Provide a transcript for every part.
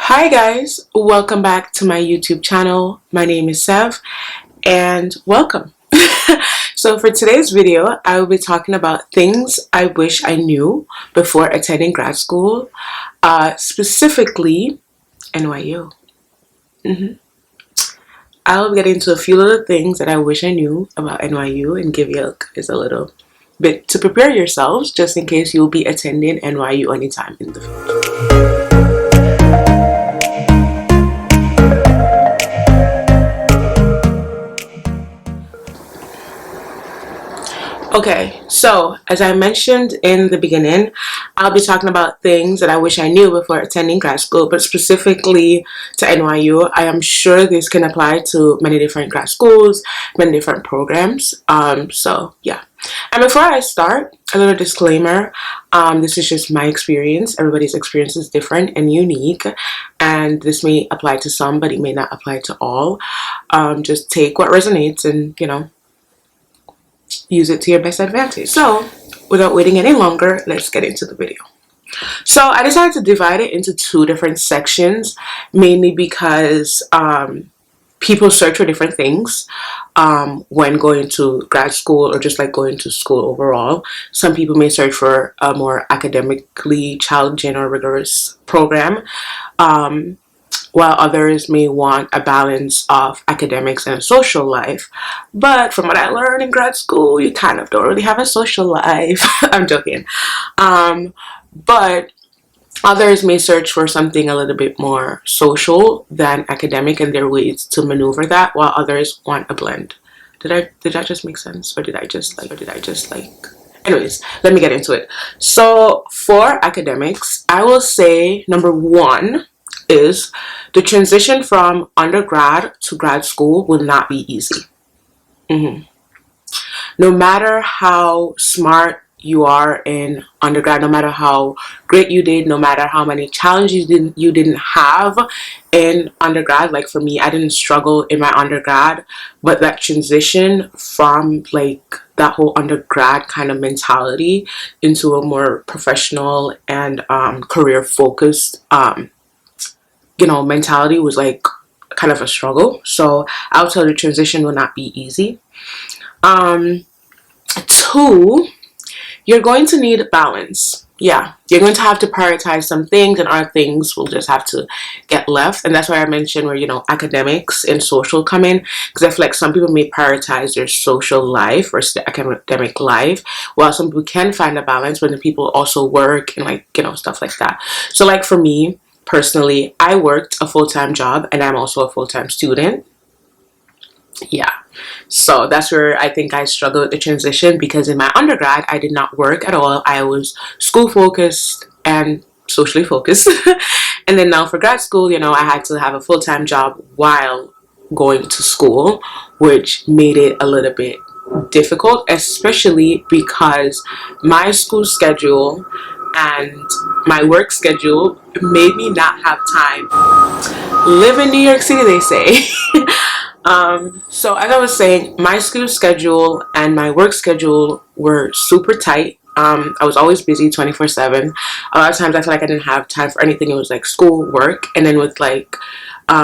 Hi guys, welcome back to my YouTube channel. My name is Sev and welcome. So for today's video, I will be talking about things I wish I knew before attending grad school, specifically NYU. I'll get into a few little things that I wish I knew about NYU and give you a little bit to prepare yourselves just in case you'll be attending NYU anytime in the future. Okay, so as I mentioned in the beginning, I'll be talking about things that I wish I knew before attending grad school, but specifically to NYU. I am sure this can apply to many different grad schools, many different programs. So yeah. And before I start, a little disclaimer. This is just my experience. Everybody's experience is different and unique, and this may apply to some, but it may not apply to all. Just take what resonates and, use it to your best advantage. So without waiting any longer, let's get into the video. So I decided to divide it into two different sections, mainly because people search for different things when going to grad school or just like going to school overall. Some people may search for a more academically challenging or rigorous program, while others may want a balance of academics and a social life. But from what I learned in grad school, you kind of don't really have a social life. I'm joking. But others may search for something a little bit more social than academic, and there are ways to maneuver that, while others want a blend. Did that just make sense? Or did I just like anyways, let me get into it. So for academics, I will say number one is the transition from undergrad to grad school will not be easy. No matter how smart you are in undergrad, no matter how great you did, no matter how many challenges you didn't have in undergrad. Like for me, I didn't struggle in my undergrad, but that transition from like that whole undergrad kind of mentality into a more professional and career focused mentality was like kind of a struggle. So I'll tell you, the transition will not be easy. Two, you're going to need balance. Yeah, you're going to have to prioritize some things, and other things will just have to get left. And that's why I mentioned where academics and social come in, because I feel like some people may prioritize their social life versus their academic life, while some people can find a balance when the people also work and stuff like that. So like for me personally, I worked a full-time job and I'm also a full-time student. Yeah, so that's where I think I struggled with the transition, because in my undergrad I did not work at all. I was school focused and socially focused. And then now for grad school, I had to have a full-time job while going to school, which made it a little bit difficult, especially because my school schedule and my work schedule made me not have time. Live in New York City, they say. So as I was saying, my school schedule and my work schedule were super tight. I was always busy 24/7. A lot of times I feel like I didn't have time for anything. It was like school, work, and then with like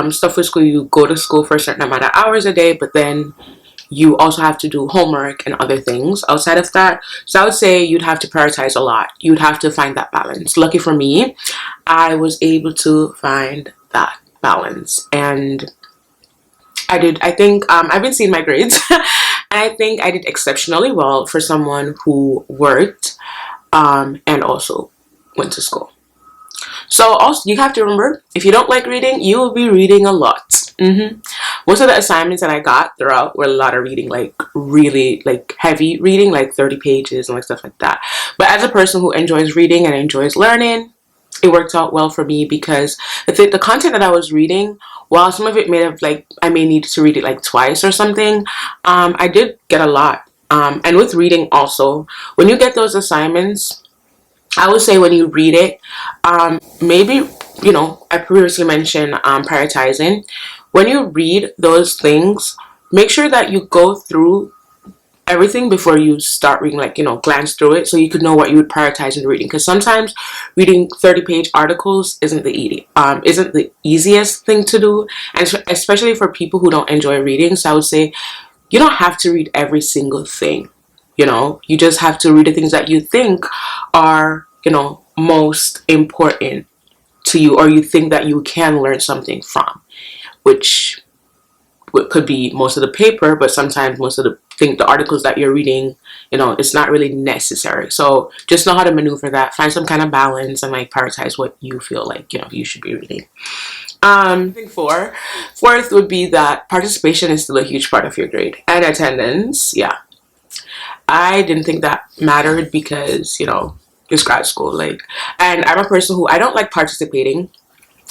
stuff with school, you go to school for a certain amount of hours a day, but then you also have to do homework and other things outside of that. So I would say you'd have to prioritize a lot. You'd have to find that balance. Lucky for me, I was able to find that balance, and I did. I think I've been seeing my grades and I think I did exceptionally well for someone who worked and also went to school. So also you have to remember, if you don't like reading, you will be reading a lot. Most of the assignments that I got throughout were a lot of reading, like really like heavy reading, like 30 pages and like stuff like that. But as a person who enjoys reading and enjoys learning, it worked out well for me, because the content that I was reading, while some of it I may need to read it like twice or something, I did get a lot. And with reading also, when you get those assignments, I would say when you read it, maybe, I previously mentioned prioritizing. When you read those things, make sure that you go through everything before you start reading, like, glance through it so you could know what you would prioritize in reading, because sometimes reading 30-page articles isn't the easiest thing to do, and especially for people who don't enjoy reading. So I would say you don't have to read every single thing. You just have to read the things that you think are, most important to you, or you think that you can learn something from, which could be most of the paper, but sometimes most of the articles that you're reading, it's not really necessary. So just know how to maneuver that, find some kind of balance, and like prioritize what you feel like you should be reading. I think fourth would be that participation is still a huge part of your grade, and attendance. Yeah, I didn't think that mattered because it's grad school, and I'm a person who I don't like participating,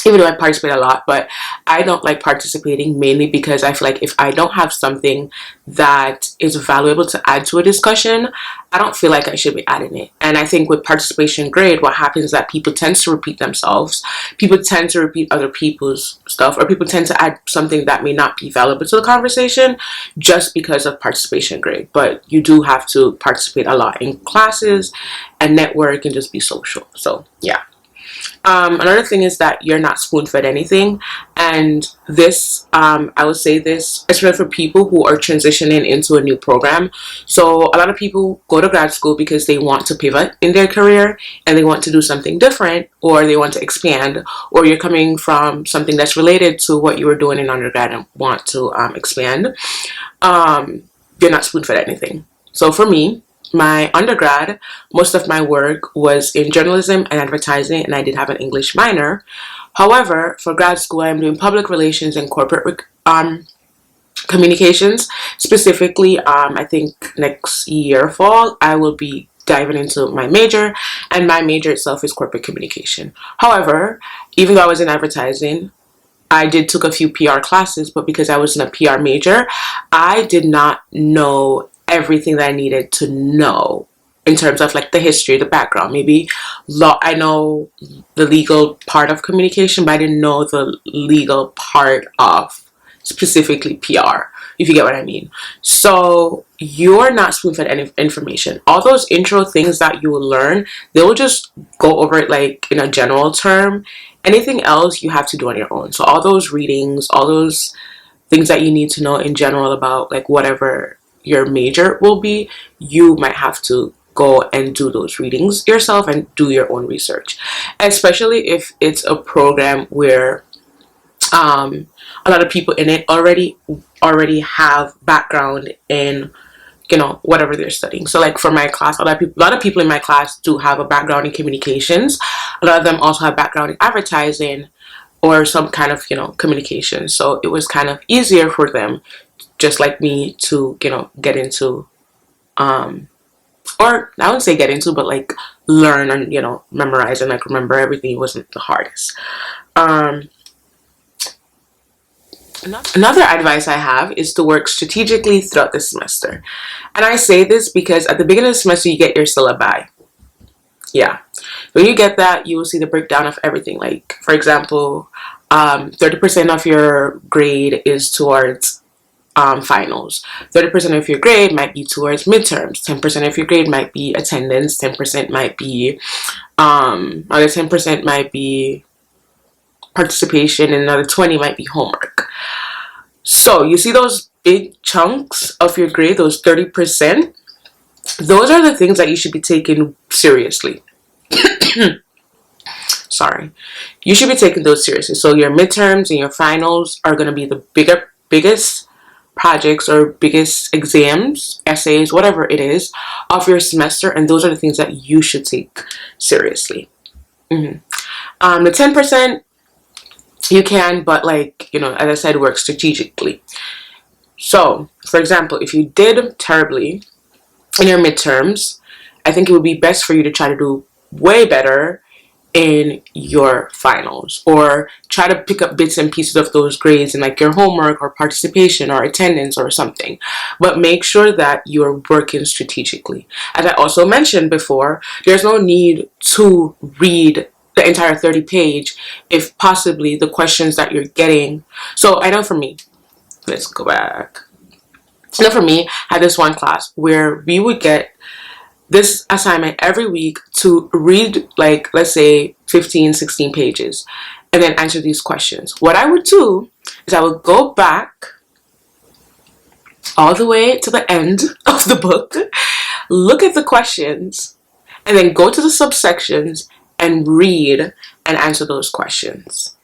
even though I participate a lot, but I don't like participating mainly because I feel like if I don't have something that is valuable to add to a discussion, I don't feel like I should be adding it. And I think with participation grade, what happens is that people tend to repeat themselves, people tend to repeat other people's stuff, or people tend to add something that may not be valuable to the conversation just because of participation grade. But you do have to participate a lot in classes and network and just be social. So yeah. Another thing is that you're not spoon-fed anything, and this, I would say this, especially for people who are transitioning into a new program. So a lot of people go to grad school because they want to pivot in their career and they want to do something different, or they want to expand, or you're coming from something that's related to what you were doing in undergrad and want to expand. You're not spoon-fed anything. So for me, my undergrad, most of my work was in journalism and advertising, and I did have an English minor. However, for grad school, I'm doing public relations and corporate communications. Specifically, I think next year fall, I will be diving into my major, and my major itself is corporate communication. However, even though I was in advertising, I did took a few PR classes, but because I was in a PR major, I did not know everything that I needed to know in terms of like the history, the background. Maybe law, I know the legal part of communication, but I didn't know the legal part of specifically PR, if you get what I mean. So you're not spoon-fed any information. All those intro things that you will learn, they will just go over it like in a general term. Anything else you have to do on your own. So all those readings, all those things that you need to know in general about like whatever your major will be, you might have to go and do those readings yourself and do your own research, especially if it's a program where a lot of people in it already have background in whatever they're studying. So like for my class, a lot of people in my class do have a background in communications. A lot of them also have background in advertising or some kind of communication. So it was kind of easier for them, just like me, to get into or I wouldn't say get into, but like learn and memorize and like remember everything. Wasn't the hardest. Another advice I have is to work strategically throughout the semester. And I say this because at the beginning of the semester, you get your syllabi. Yeah. When you get that, you will see the breakdown of everything. Like, for example, 30% of your grade is towards finals. 30% of your grade might be towards midterms. 10% of your grade might be attendance. 10% might be, other 10% might be participation, and another 20 might be homework. So you see those big chunks of your grade, those 30%, those are the things that you should be taking seriously. Sorry. You should be taking those seriously. So your midterms and your finals are going to be the biggest projects or biggest exams, essays, whatever it is, of your semester, and those are the things that you should take seriously. The 10%, you can, but like, as I said, work strategically. So, for example, if you did terribly in your midterms, I think it would be best for you to try to do way better in your finals, or try to pick up bits and pieces of those grades in like your homework or participation or attendance or something. But make sure that you're working strategically. As I also mentioned before, there's no need to read the entire 30-page if possibly the questions that you're getting. So I know for me, let's go back. You know, for me, I had this one class where we would get this assignment every week to read, like, let's say 15, 16 pages and then answer these questions. What I would do is I would go back all the way to the end of the book, look at the questions, and then go to the subsections and read and answer those questions.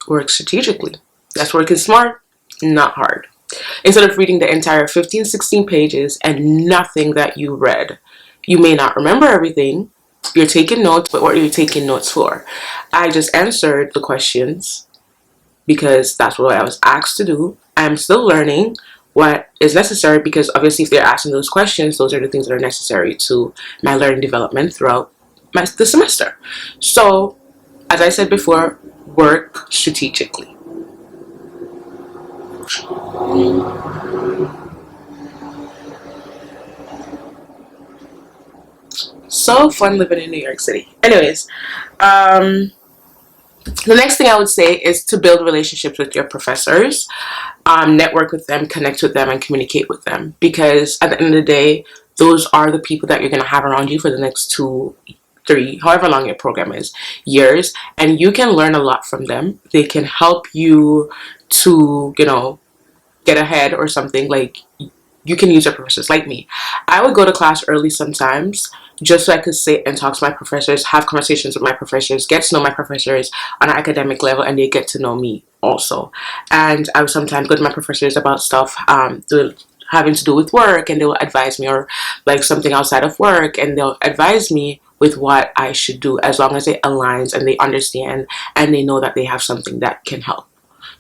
Work strategically. That's working smart, not hard. Instead of reading the entire 15, 16 pages and nothing that you read. You may not remember everything. You're taking notes, but what are you taking notes for? I just answered the questions because that's what I was asked to do. I'm still learning what is necessary because obviously if they're asking those questions, those are the things that are necessary to my learning development throughout the semester. So, as I said before, work strategically. So fun living in New York City. Anyways, the next thing I would say is to build relationships with your professors, network with them, connect with them, and communicate with them. Because at the end of the day, those are the people that you're going to have around you for the next 2, 3, however long your program is, years. And you can learn a lot from them. They can help you to, get ahead or something. Like, you can use your professors. Like me, I would go to class early sometimes just so I could sit and talk to my professors, have conversations with my professors, get to know my professors on an academic level, and they get to know me also. And I would sometimes go to my professors about stuff having to do with work, and they will advise me, or like something outside of work, and they'll advise me with what I should do as long as it aligns and they understand and they know that they have something that can help.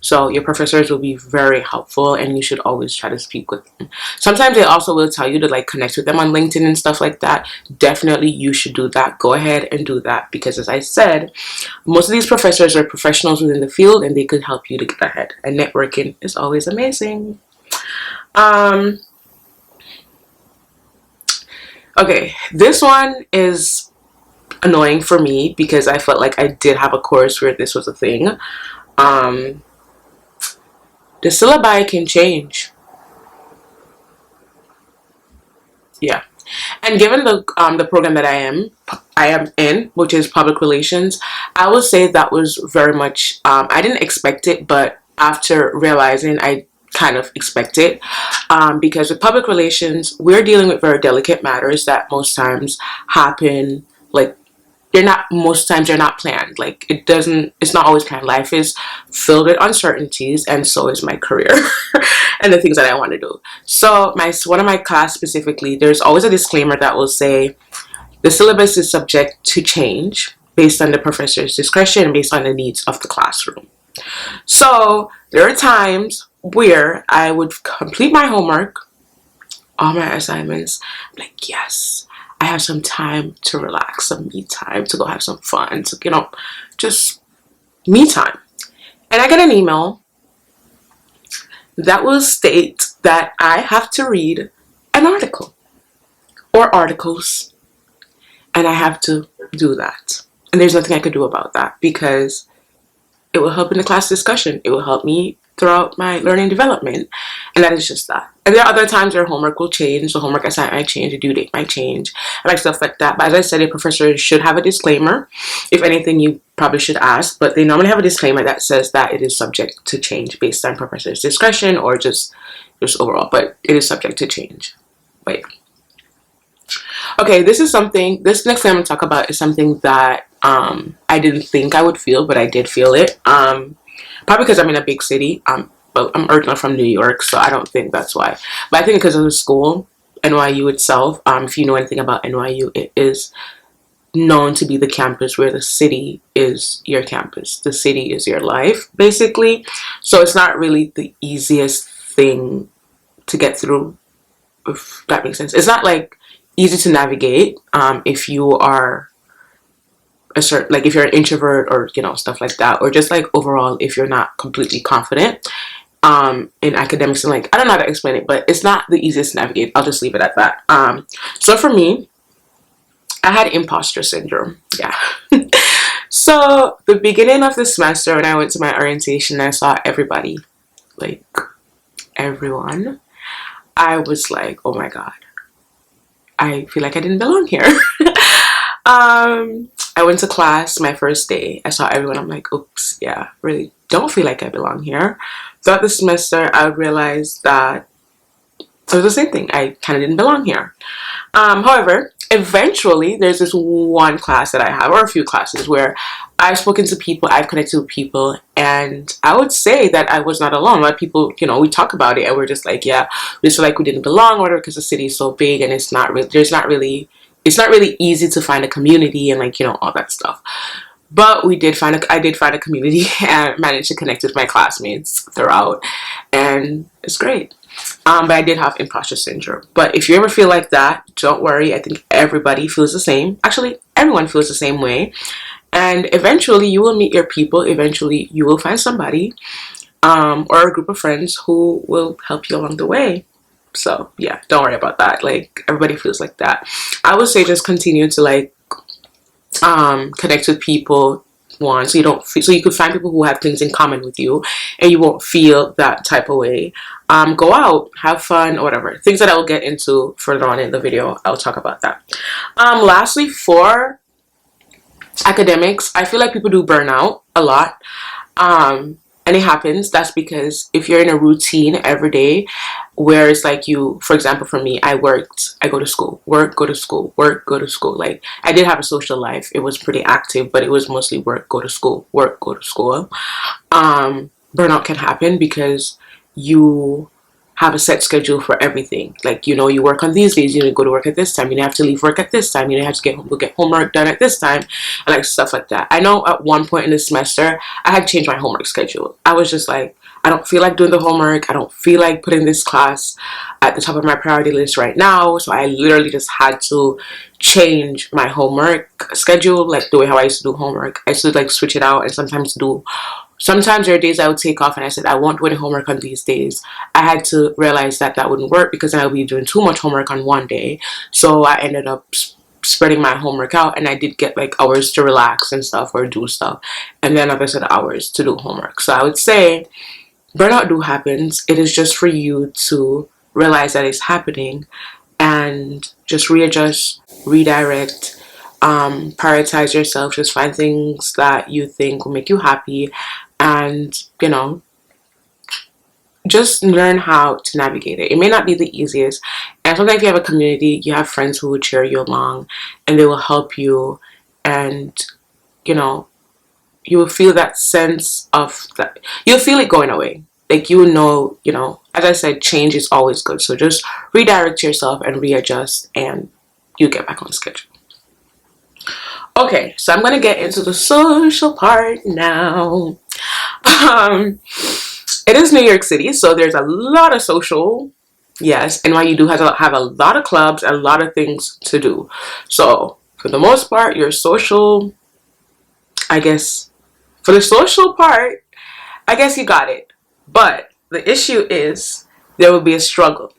So your professors will be very helpful, and you should always try to speak with them. Sometimes they also will tell you to like connect with them on LinkedIn and stuff like that. Definitely you should do that. Go ahead and do that because, as I said, most of these professors are professionals within the field and they could help you to get ahead. And networking is always amazing. Okay, this one is annoying for me because I felt like I did have a course where this was a thing. The syllabi can change. Yeah. And given the program that I am in, which is public relations, I would say that was very much I didn't expect it, but after realizing I kind of expect it, because with public relations we're dealing with very delicate matters that most times happen, like most times they're not planned. Like it's not always planned. Life is filled with uncertainties, and so is my career and the things that I want to do. So one of my class specifically, there's always a disclaimer that will say the syllabus is subject to change based on the professor's discretion and based on the needs of the classroom. So there are times where I would complete my homework, all my assignments, like, yes, I have some time to relax, some me time, to go have some fun, to, just me time. And I get an email that will state that I have to read an article or articles, and I have to do that. And there's nothing I could do about that because it will help in the class discussion. It will help me throughout my learning development, and that is just that. And there are other times where homework will change, the homework assignment might change, the due date might change, and like stuff like that. But as I said, a professor should have a disclaimer. If anything, you probably should ask, but they normally have a disclaimer that says that it is subject to change based on professor's discretion or just overall, but it is subject to change. Wait. Okay, this next thing I'm going to talk about is something that I didn't think I would feel, but I did feel it. Probably because I'm in a big city. But I'm originally from New York, so I don't think that's why. But I think because of the school, NYU itself, if you know anything about NYU, it is known to be the campus where the city is your campus. The city is your life, basically. So it's not really the easiest thing to get through, if that makes sense. It's not like easy to navigate if you are if you're an introvert or stuff like that, or just like overall if you're not completely confident in academics, and like I don't know how to explain it, but it's not the easiest to navigate. I'll just leave it at that. So for me, I had imposter syndrome. Yeah. So the beginning of the semester when I went to my orientation, I saw everybody, like everyone, I was like, oh my God, I feel like I didn't belong here. I went to class my first day. I saw everyone. I'm like, oops, yeah, really don't feel like I belong here. Throughout the semester, I realized that it was the same thing. I kind of didn't belong here. However, eventually, there's this one class that I have, or a few classes, where I've spoken to people, I've connected with people, and I would say that I was not alone. A lot of people, you know, we talk about it, and we're just like, yeah, we just feel like we didn't belong, or because the city is so big, and it's not really, it's not really easy to find a community, and like, you know, all that stuff. But I did find a community and managed to connect with my classmates throughout, and it's great. But I did have imposter syndrome. But if you ever feel like that, don't worry. I think everybody feels the same. Actually, everyone feels the same way. And eventually, you will meet your people. Eventually, you will find somebody or a group of friends who will help you along the way. So, yeah, don't worry about that. Like, everybody feels like that. I would say just continue to, like, connect with people, one, so you don't feel, so you could find people who have things in common with you and you won't feel that type of way. Go out, have fun, or whatever, things that I will get into further on in the video. I'll talk about that. Lastly, for academics, I feel like people do burn out a lot, and it happens. That's because if you're in a routine every day where it's like, you, for example, for me, I go to school, work, go to school, work, go to school. Like, I did have a social life. It was pretty active, but it was mostly work, go to school, work, go to school. Burnout can happen because you have a set schedule for everything. Like, you know, you work on these days, you go to work at this time, you have to leave work at this time, you have to get homework done at this time, and like stuff like that. I know at one point in the semester, I had to change my homework schedule. I was just like, I don't feel like doing the homework. I don't feel like putting this class at the top of my priority list right now. So I literally just had to change my homework schedule, like the way how I used to do homework. I used to like switch it out and sometimes there are days I would take off and I said, I won't do any homework on these days. I had to realize that that wouldn't work because then I would be doing too much homework on one day. So I ended up spreading my homework out, and I did get like hours to relax and stuff or do stuff, and then another set of hours to do homework. So I would say burnout do happens. It is just for you to realize that it's happening and just readjust, redirect, prioritize yourself. Just find things that you think will make you happy, and you know, just learn how to navigate it. It may not be the easiest, and sometimes if you have a community, you have friends who will cheer you along and they will help you, and you know, you will feel that sense of that, you'll feel it going away. Like, you know, as I said, change is always good. So just redirect yourself and readjust, and you get back on schedule. Okay, so I'm gonna get into the social part now. It is New York City, so there's a lot of social. Yes, NYU do have a lot of clubs, a lot of things to do. So for the most part, your social, I guess, for the social part, I guess you got it. But the issue is there will be a struggle.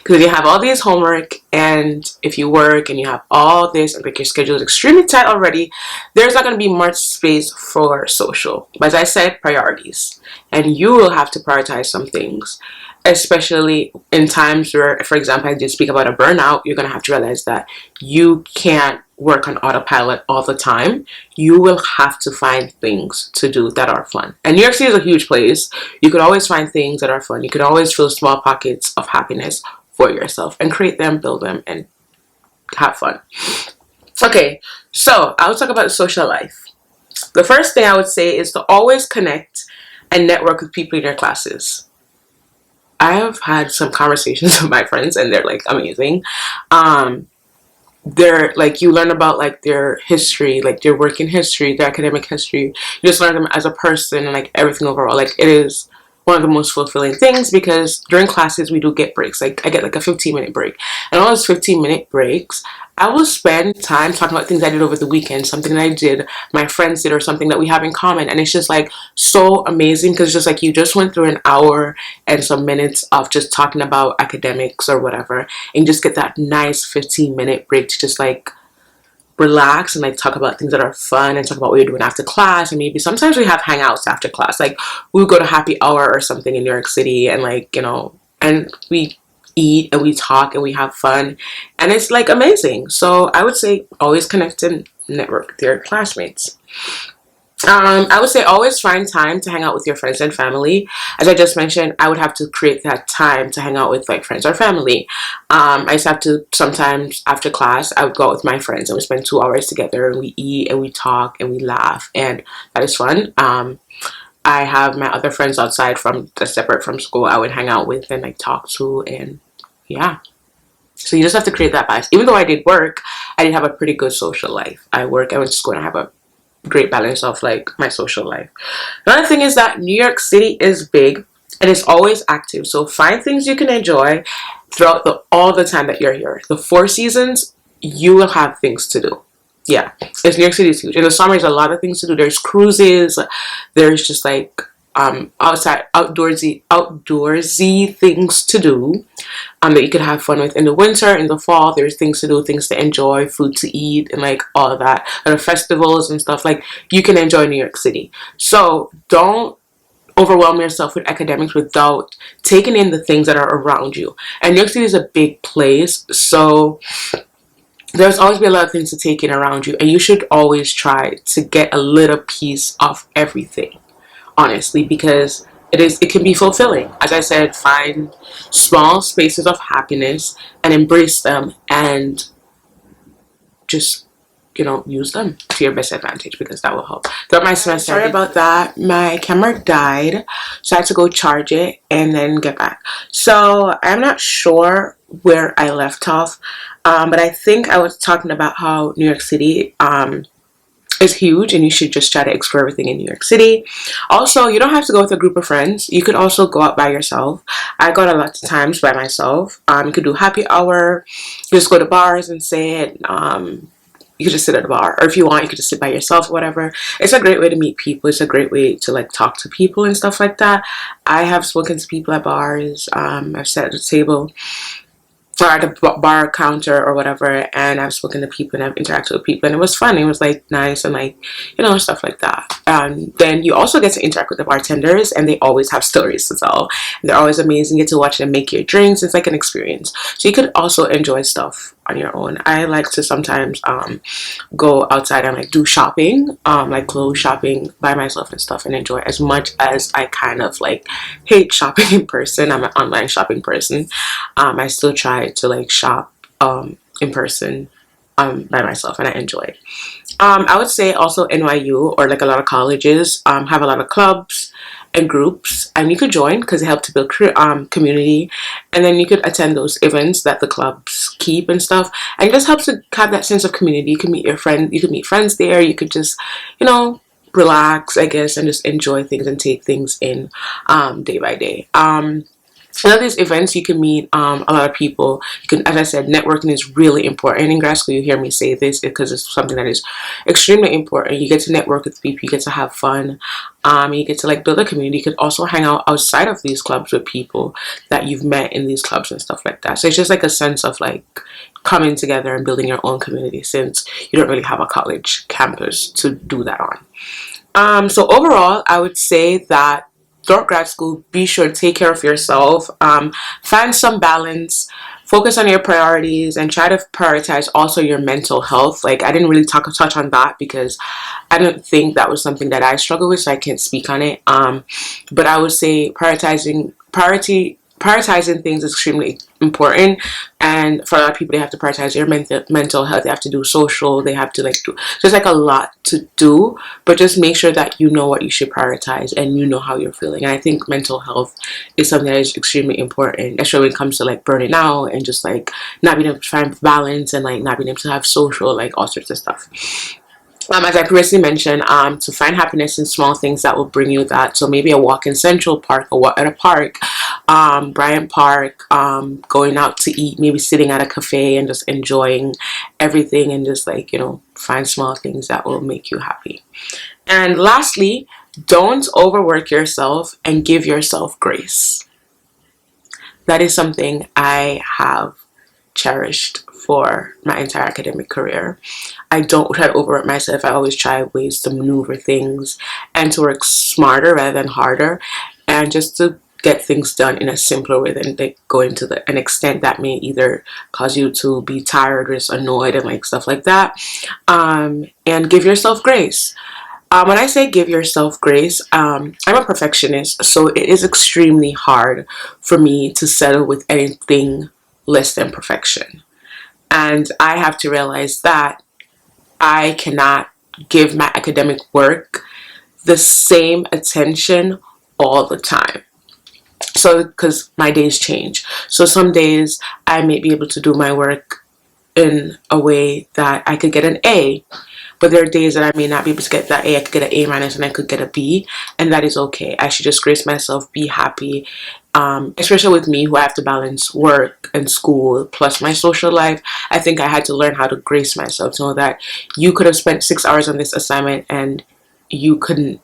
Because you have all these homework, and if you work and you have all this, and like your schedule is extremely tight already, there's not going to be much space for social. But as I said, priorities. And you will have to prioritize some things, especially in times where, for example, I did speak about a burnout. You're going to have to realize that you can't work on autopilot all the time. You will have to find things to do that are fun. And New York City is a huge place. You could always find things that are fun. You could always fill small pockets of happiness for yourself and create them, build them, and have fun. Okay, so I'll talk about social life. The first thing I would say is to always connect and network with people in your classes. I have had some conversations with my friends, and they're like amazing. They're like, you learn about like their history, like their working history, their academic history. You just learn them as a person and like everything overall. Like, it is one of the most fulfilling things, because during classes we do get breaks. Like, I get like a 15-minute break, and all those 15-minute breaks, I will spend time talking about things I did over the weekend, something that I did, my friends did, or something that we have in common. And it's just like so amazing, because just like you just went through an hour and some minutes of just talking about academics or whatever, and just get that nice 15-minute break to just like relax and like talk about things that are fun and talk about what you're doing after class. And maybe sometimes we have hangouts after class, like we would go to happy hour or something in New York City, and like, you know, and we eat and we talk and we have fun, and it's like amazing. So I would say always connect and network with your classmates. I would say always find time to hang out with your friends and family. As I just mentioned, I would have to create that time to hang out with like friends or family. I used to have to, sometimes after class, I would go out with my friends and we spend 2 hours together and we eat and we talk and we laugh, and that is fun. I have my other friends outside from, separate from school, I would hang out with and like talk to, and yeah. So you just have to create that balance. Even though I did work, I did have a pretty good social life. I went to school, and I have a great balance of like my social life. Another thing is that New York City is big and it's always active. So find things you can enjoy throughout all the time that you're here. The 4 seasons, you will have things to do. Yeah, it's New York City is huge. In the summer, there's a lot of things to do. There's cruises. There's just like outdoorsy things to do that you could have fun with. In the winter, in the fall, there's things to do, things to enjoy, food to eat, and like all of that. And the festivals and stuff, like you can enjoy New York City. So don't overwhelm yourself with academics without taking in the things that are around you. And New York City is a big place, so there's always be a lot of things to take in around you, and you should always try to get a little piece of everything, honestly, because it can be fulfilling. As I said, find small spaces of happiness and embrace them, and just, you know, use them to your best advantage, because that will help throughout my semester. Sorry about that, my camera died, so I had to go charge it and then get back. So I'm not sure where I left off, but I think I was talking about how New York City is huge, and you should just try to explore everything in New York City. Also, you don't have to go with a group of friends. You could also go out by yourself. I go out a lot of times by myself. You could do happy hour. You just go to bars and sit. You could just sit at a bar, or if you want, you could just sit by yourself or whatever. It's a great way to meet people. It's a great way to like talk to people and stuff like that. I have spoken to people at bars. I've sat at a table or at a bar counter or whatever, and I've spoken to people and I've interacted with people, and it was fun. It was like nice and like, you know, stuff like that. Then you also get to interact with the bartenders, and they always have stories to tell. They're always amazing. You get to watch them make your drinks. It's like an experience. So you could also enjoy stuff on your own. I like to sometimes go outside and like do shopping, like clothes shopping by myself and stuff, and enjoy as much as I kind of like hate shopping in person. I'm an online shopping person. I still try to like shop in person by myself, and I enjoy it. I would say also NYU, or like a lot of colleges, have a lot of clubs and groups, and you could join because they help to build community, and then you could attend those events that the clubs keep and stuff, and it just helps to have that sense of community. You can meet your friend, you could meet friends there. You could just, you know, relax, I guess, and just enjoy things and take things in day by day. A lot of these events, you can meet a lot of people. You can, as I said, networking is really important. In grad school, you hear me say this because it's something that is extremely important. You get to network with people, you get to have fun, you get to like build a community. You could also hang out outside of these clubs with people that you've met in these clubs and stuff like that. So it's just like a sense of like coming together and building your own community, since you don't really have a college campus to do that on. So overall, I would say that throughout grad school, be sure to take care of yourself, find some balance, focus on your priorities, and try to prioritize also your mental health. Like, I didn't really touch on that because I don't think that was something that I struggle with, so I can't speak on it. But I would say prioritizing things is extremely important, and for a lot of people, they have to prioritize their mental health. They have to do social, they have to like do, there's like a lot to do, but just make sure that you know what you should prioritize and you know how you're feeling. And I think mental health is something that is extremely important, especially when it comes to like burning out and just like not being able to find balance, and like not being able to have social, like all sorts of stuff. As I previously mentioned, to find happiness in small things that will bring you that. So maybe a walk in Central Park, a walk at a park, Bryant Park, going out to eat, maybe sitting at a cafe and just enjoying everything, and just like, you know, find small things that will make you happy. And lastly, don't overwork yourself and give yourself grace. That is something I have cherished for my entire academic career. I don't try to overwork myself. I always try ways to maneuver things and to work smarter rather than harder, and just to get things done in a simpler way than they go into an extent that may either cause you to be tired or just annoyed and like stuff like that. And give yourself grace. When I say give yourself grace, I'm a perfectionist, so it is extremely hard for me to settle with anything less than perfection. And I have to realize that I cannot give my academic work the same attention all the time. So, because my days change. So some days I may be able to do my work in a way that I could get an A, but there are days that I may not be able to get that A. I could get an A minus and I could get a B, and that is okay. I should just grace myself, be happy. Especially with me, who I have to balance work and school plus my social life. I think I had to learn how to grace myself, to know that you could have spent 6 hours on this assignment and you couldn't.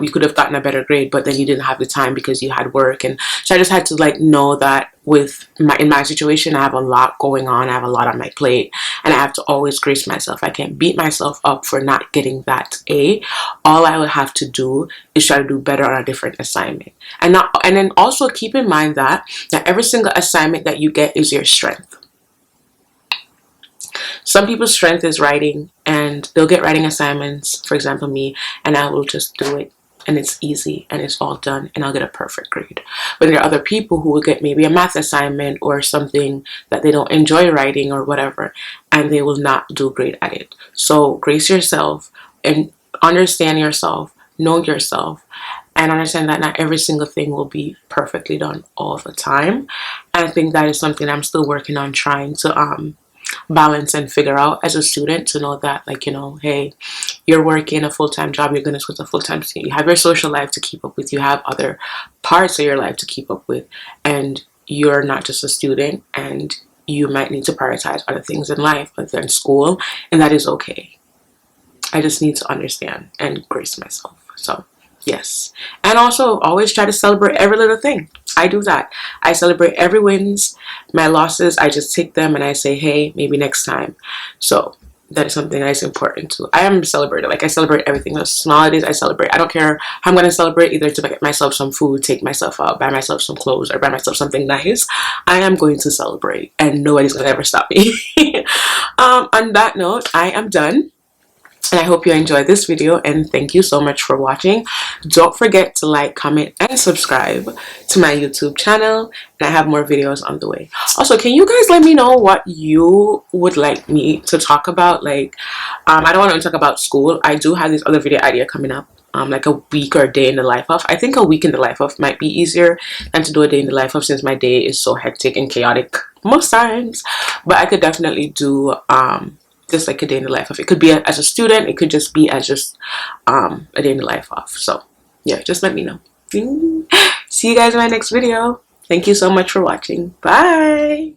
You could have gotten a better grade, but then you didn't have the time because you had work. And so I just had to like know that in my situation, I have a lot going on. I have a lot on my plate, and I have to always grace myself. I can't beat myself up for not getting that A. All I would have to do is try to do better on a different assignment, and then also keep in mind that every single assignment that you get is your strength. Some people's strength is writing, and they'll get writing assignments, for example me, and I will just do it, and it's easy and it's all done, and I'll get a perfect grade. But there are other people who will get maybe a math assignment or something that they don't enjoy writing or whatever, and they will not do great at it. So grace yourself and understand yourself, know yourself, and understand that not every single thing will be perfectly done all the time. And I think that is something I'm still working on, trying to balance and figure out as a student, to know that, like, hey, you're working a full-time job, you're going to switch a full-time student, you have your social life to keep up with, you have other parts of your life to keep up with, and you're not just a student, and you might need to prioritize other things in life other than school, and that is okay. I just need to understand and grace myself. So yes, and also always try to celebrate every little thing. I do that. I celebrate every wins. My losses, I just take them and I say, hey, maybe next time. So that is something that is important too. I am a celebrator. Like, I celebrate everything. The small holidays I celebrate. I don't care how I'm going to celebrate, either to get myself some food, take myself out, buy myself some clothes, or buy myself something nice. I am going to celebrate, and nobody's going to ever stop me. On that note, I am done. And I hope you enjoyed this video, and thank you so much for watching. Don't forget to like, comment, and subscribe to my YouTube channel, and I have more videos on the way. Also, can you guys let me know what you would like me to talk about? Like, I don't want to talk about school. I do have this other video idea coming up, like a week or a day in the life of. I think a week in the life of might be easier than to do a day in the life of, since my day is so hectic and chaotic most times. But I could definitely do just like a day in the life of. It could be as a student, it could just be as just a day in the life of. So yeah, just let me know. See you guys in my next video. Thank you so much for watching. Bye.